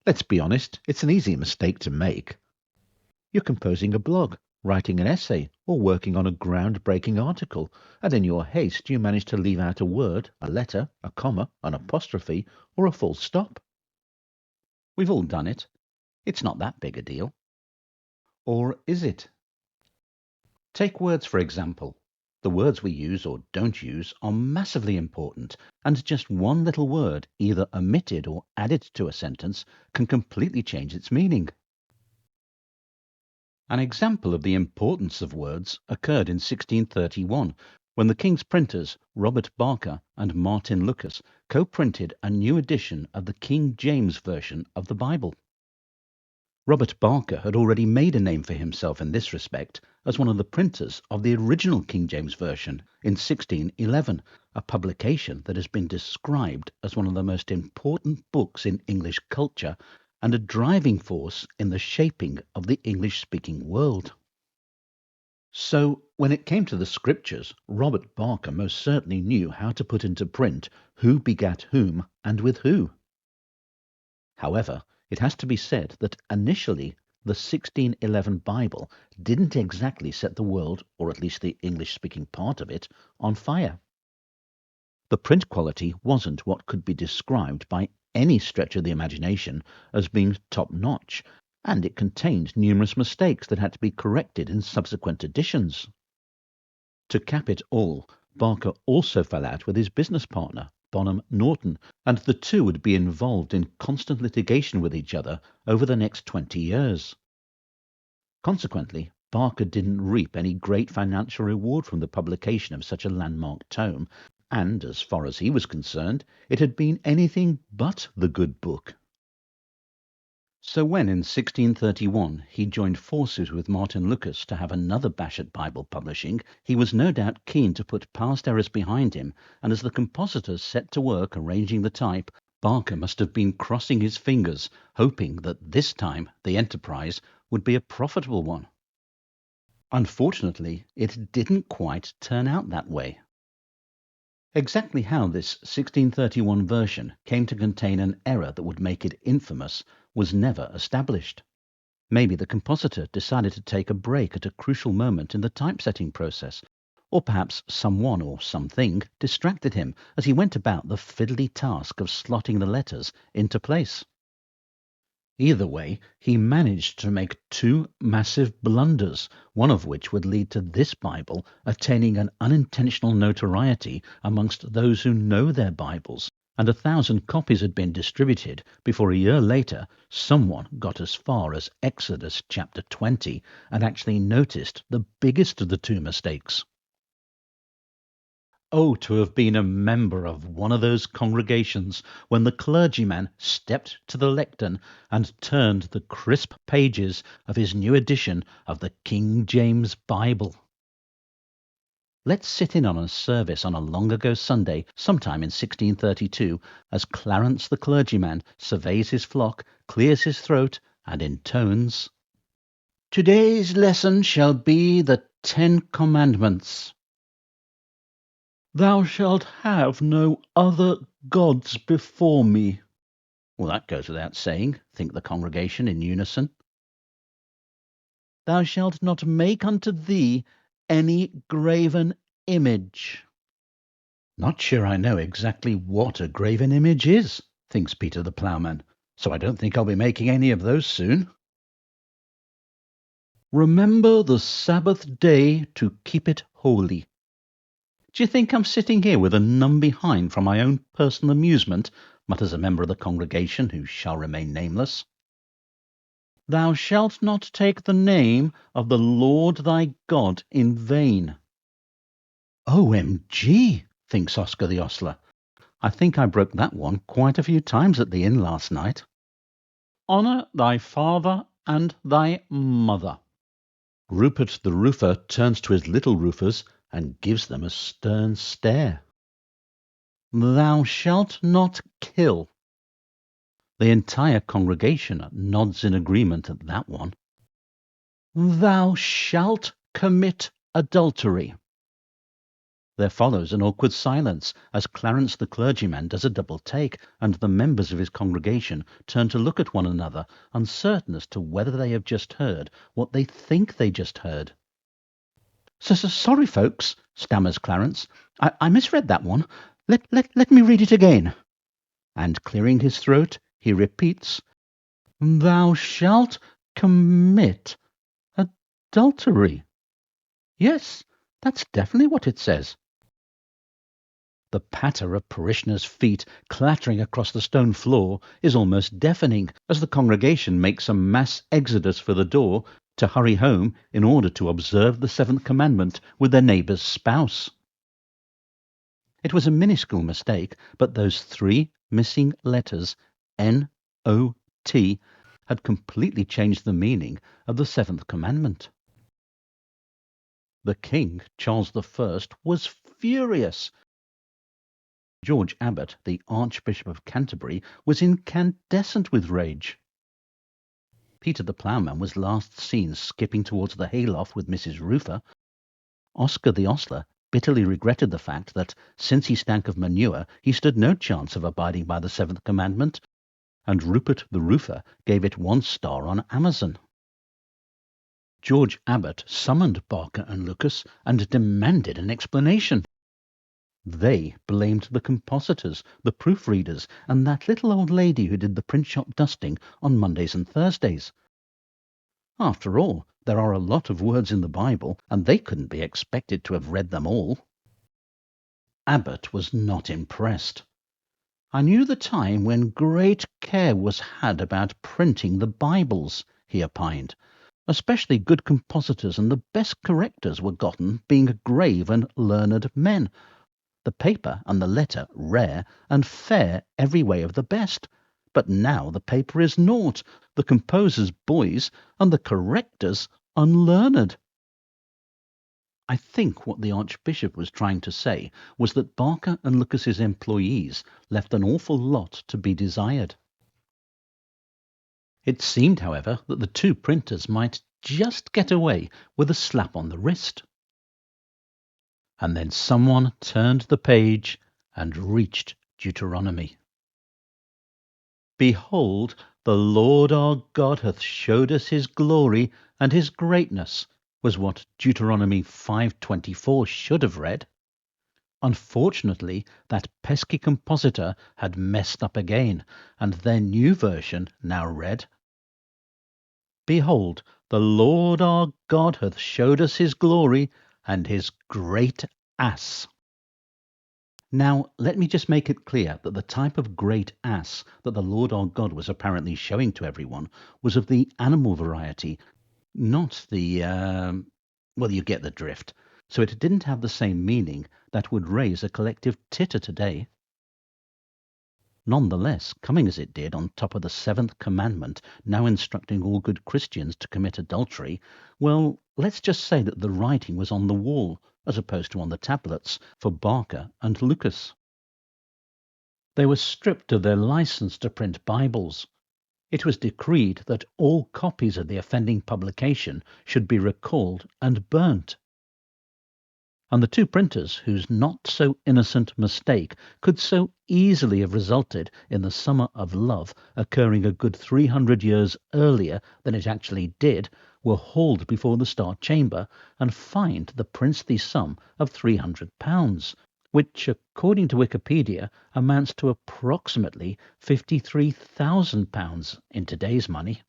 Let's be honest, it's an easy mistake to make. You're composing a blog, writing an essay, or working on a groundbreaking article, and in your haste you manage to leave out a word, a letter, a comma, an apostrophe, or a full stop. We've all done it. It's not that big a deal. Or is it? Take words, for example. The words we use or don't use are massively important, and just one little word, either omitted or added to a sentence, can completely change its meaning. An example of the importance of words occurred in 1631, when the King's printers, Robert Barker and Martin Lucas, co-printed a new edition of the King James Version of the Bible. Robert Barker had already made a name for himself in this respect as one of the printers of the original King James Version in 1611, a publication that has been described as one of the most important books in English culture and a driving force in the shaping of the English-speaking world. So, when it came to the scriptures, Robert Barker most certainly knew how to put into print who begat whom and with who. However, it has to be said that initially the 1611 Bible didn't exactly set the world, or at least the English-speaking part of it, on fire. The print quality wasn't what could be described by any stretch of the imagination as being top-notch, and it contained numerous mistakes that had to be corrected in subsequent editions. To cap it all, Barker also fell out with his business partner, Bonham Norton, and the two would be involved in constant litigation with each other over the next 20 years. Consequently, Barker didn't reap any great financial reward from the publication of such a landmark tome, and as far as he was concerned, it had been anything but the good book. So when in 1631 he joined forces with Martin Lucas to have another bash at Bible publishing, he was no doubt keen to put past errors behind him, and as the compositor set to work arranging the type, Barker must have been crossing his fingers, hoping that this time the enterprise would be a profitable one. Unfortunately, it didn't quite turn out that way. Exactly how this 1631 version came to contain an error that would make it infamous was never established. Maybe the compositor decided to take a break at a crucial moment in the typesetting process, or perhaps someone or something distracted him as he went about the fiddly task of slotting the letters into place. Either way, he managed to make two massive blunders, one of which would lead to this Bible attaining an unintentional notoriety amongst those who know their Bibles, and 1,000 copies had been distributed before a year later someone got as far as Exodus chapter 20 and actually noticed the biggest of the two mistakes. Oh, to have been a member of one of those congregations when the clergyman stepped to the lectern and turned the crisp pages of his new edition of the King James Bible. Let's sit in on a service on a long-ago Sunday, sometime in 1632, as Clarence the clergyman surveys his flock, clears his throat, and intones, "Today's lesson shall be the 10 Commandments. Thou shalt have no other gods before me." Well, that goes without saying, think the congregation in unison. Thou shalt not make unto thee any graven image. Not sure I know exactly what a graven image is, thinks Peter the ploughman, so I don't think I'll be making any of those soon. Remember the Sabbath day to keep it holy. Do you think I'm sitting here with a numb behind from my own personal amusement? Mutters a member of the congregation who shall remain nameless. Thou shalt not take the name of the Lord thy God in vain. OMG, thinks Oscar the ostler. I think I broke that one quite a few times at the inn last night. Honour thy father and thy mother. Rupert the roofer turns to his little roofers and gives them a stern stare. Thou shalt not kill. The entire congregation nods in agreement at that one. Thou shalt commit adultery. There follows an awkward silence as Clarence the clergyman does a double take, and the members of his congregation turn to look at one another, uncertain as to whether they have just heard what they think they just heard. Sorry, folks, stammers Clarence. I misread that one. Let me read it again. And clearing his throat, he repeats, "Thou shalt commit adultery." Yes, that's definitely what it says. The patter of parishioners' feet clattering across the stone floor is almost deafening as the congregation makes a mass exodus for the door to hurry home in order to observe the seventh commandment with their neighbour's spouse. It was a minuscule mistake, but those three missing letters, N-O-T, had completely changed the meaning of the seventh commandment. The king, Charles I, was furious. George Abbot, the Archbishop of Canterbury, was incandescent with rage. Peter the Ploughman was last seen skipping towards the hayloft with Mrs. Roofer. Oscar the ostler bitterly regretted the fact that, since he stank of manure, he stood no chance of abiding by the seventh commandment, and Rupert the Roofer gave it 1 star on Amazon. George Abbot summoned Barker and Lucas and demanded an explanation. They blamed the compositors, the proofreaders, and that little old lady who did the print shop dusting on Mondays and Thursdays. After all, there are a lot of words in the Bible, and they couldn't be expected to have read them all. Abbot was not impressed. "I knew the time when great care was had about printing the Bibles," he opined. "Especially good compositors and the best correctors were gotten, being grave and learned men. The paper and the letter rare, and fair every way of the best. But now the paper is naught, the composers boys, and the correctors unlearned." I think what the Archbishop was trying to say was that Barker and Lucas's employees left an awful lot to be desired. It seemed, however, that the two printers might just get away with a slap on the wrist. And then someone turned the page and reached Deuteronomy. "Behold, the Lord our God hath showed us his glory and his greatness," was what Deuteronomy 5:24 should have read. Unfortunately, that pesky compositor had messed up again, and their new version now read, "Behold, the Lord our God hath showed us his glory and his great ass." Now, let me just make it clear that the type of great ass that the Lord our God was apparently showing to everyone was of the animal variety, not the, well, you get the drift. So it didn't have the same meaning that would raise a collective titter today. Nonetheless, coming as it did on top of the seventh commandment, now instructing all good Christians to commit adultery, well, let's just say that the writing was on the wall, as opposed to on the tablets, for Barker and Lucas. They were stripped of their license to print Bibles. It was decreed that all copies of the offending publication should be recalled and burnt. And the two printers, whose not-so-innocent mistake could so easily have resulted in the Summer of Love occurring a good 300 years earlier than it actually did, were hauled before the Star Chamber and fined the princely sum of £300, which, according to Wikipedia, amounts to approximately £53,000 in today's money.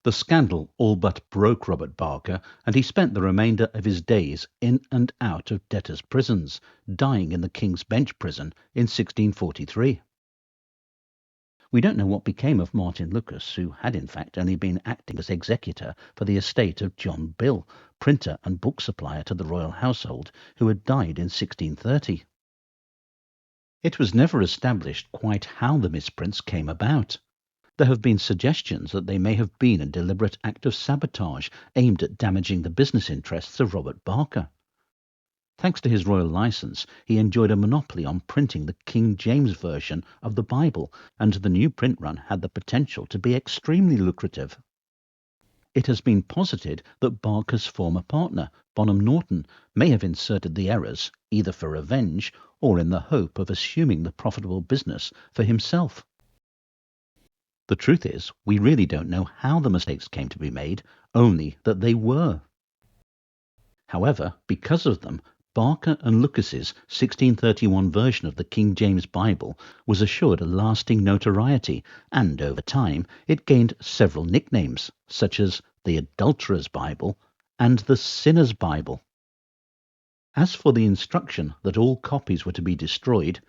The scandal all but broke Robert Barker, and he spent the remainder of his days in and out of debtors' prisons, dying in the King's Bench prison in 1643. We don't know what became of Martin Lucas, who had in fact only been acting as executor for the estate of John Bill, printer and book supplier to the royal household, who had died in 1630. It was never established quite how the misprints came about. There have been suggestions that they may have been a deliberate act of sabotage aimed at damaging the business interests of Robert Barker. Thanks to his royal license, he enjoyed a monopoly on printing the King James Version of the Bible, and the new print run had the potential to be extremely lucrative. It has been posited that Barker's former partner, Bonham Norton, may have inserted the errors either for revenge or in the hope of assuming the profitable business for himself. The truth is, we really don't know how the mistakes came to be made, only that they were. However, because of them, Barker and Lucas's 1631 version of the King James Bible was assured a lasting notoriety, and over time it gained several nicknames, such as the Adulterer's Bible and the Sinner's Bible. As for the instruction that all copies were to be destroyed,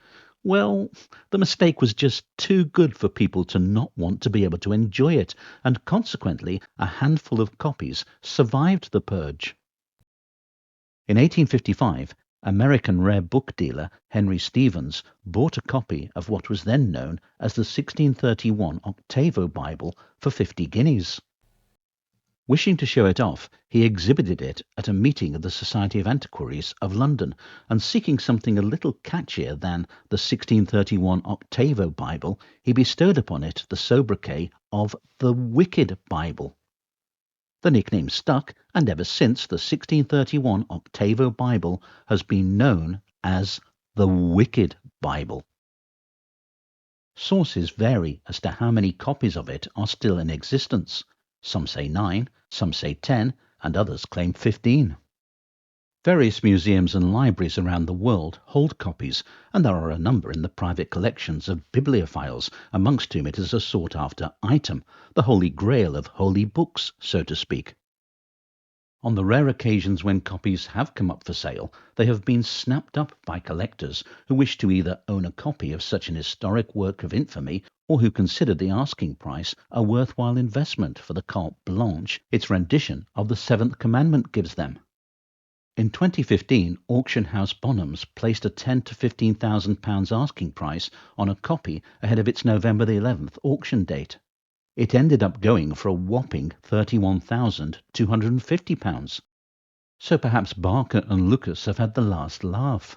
well, the mistake was just too good for people to not want to be able to enjoy it, and consequently a handful of copies survived the purge. In 1855, American rare book dealer Henry Stevens bought a copy of what was then known as the 1631 Octavo Bible for 50 guineas. Wishing to show it off, he exhibited it at a meeting of the Society of Antiquaries of London, and seeking something a little catchier than the 1631 Octavo Bible, he bestowed upon it the sobriquet of the Wicked Bible. The nickname stuck, and ever since the 1631 Octavo Bible has been known as the Wicked Bible. Sources vary as to how many copies of it are still in existence. Some say 9, some say 10, and others claim 15. Various museums and libraries around the world hold copies, and there are a number in the private collections of bibliophiles, amongst whom it is a sought-after item, the holy grail of holy books, so to speak. On the rare occasions when copies have come up for sale, they have been snapped up by collectors who wish to either own a copy of such an historic work of infamy, or who consider the asking price a worthwhile investment for the carte blanche its rendition of the Seventh Commandment gives them. In 2015, auction house Bonhams placed a £10,000 to £15,000 asking price on a copy ahead of its November the 11th auction date. It ended up going for a whopping £31,250. So perhaps Barker and Lucas have had the last laugh.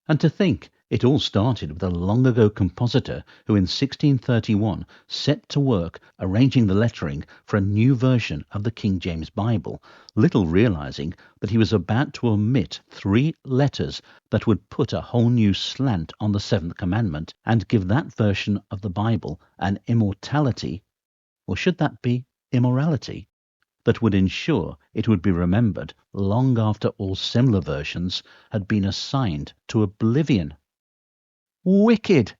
And to think, it all started with a long-ago compositor who in 1631 set to work arranging the lettering for a new version of the King James Bible, little realizing that he was about to omit 3 letters that would put a whole new slant on the Seventh Commandment and give that version of the Bible an immortality, or should that be immorality, that would ensure it would be remembered long after all similar versions had been assigned to oblivion. Wicked!